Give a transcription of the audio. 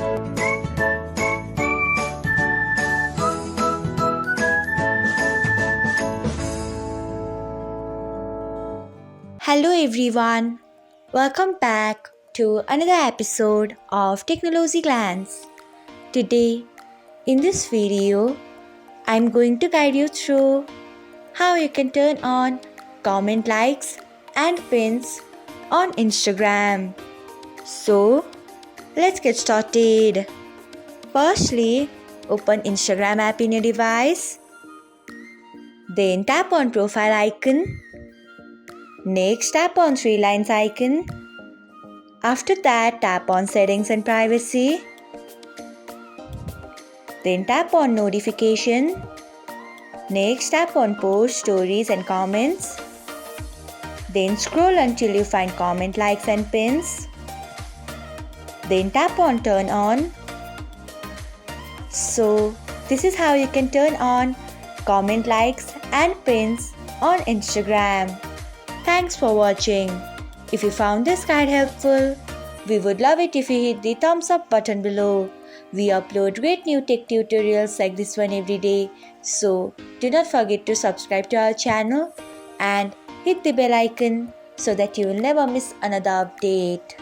Hello everyone, welcome back to another episode of Technologyglance. Today, in this video, I'm going to guide you through how you can turn on comment likes and pins on Instagram. So, let's get started. Firstly, open Instagram app in your device. Then tap on profile icon. Next, tap on three lines icon. After that, tap on settings and privacy. Then tap on notification. Next, tap on post, stories and comments. Then scroll until you find comment likes and pins. Then tap on turn on. So, this is how you can turn on comment likes and pins on Instagram. Thanks for watching. If you found this guide helpful, we would love it if you hit the thumbs up button below. We upload great new tech tutorials like this one every day, so do not forget to subscribe to our channel and hit the bell icon so that you will never miss another update.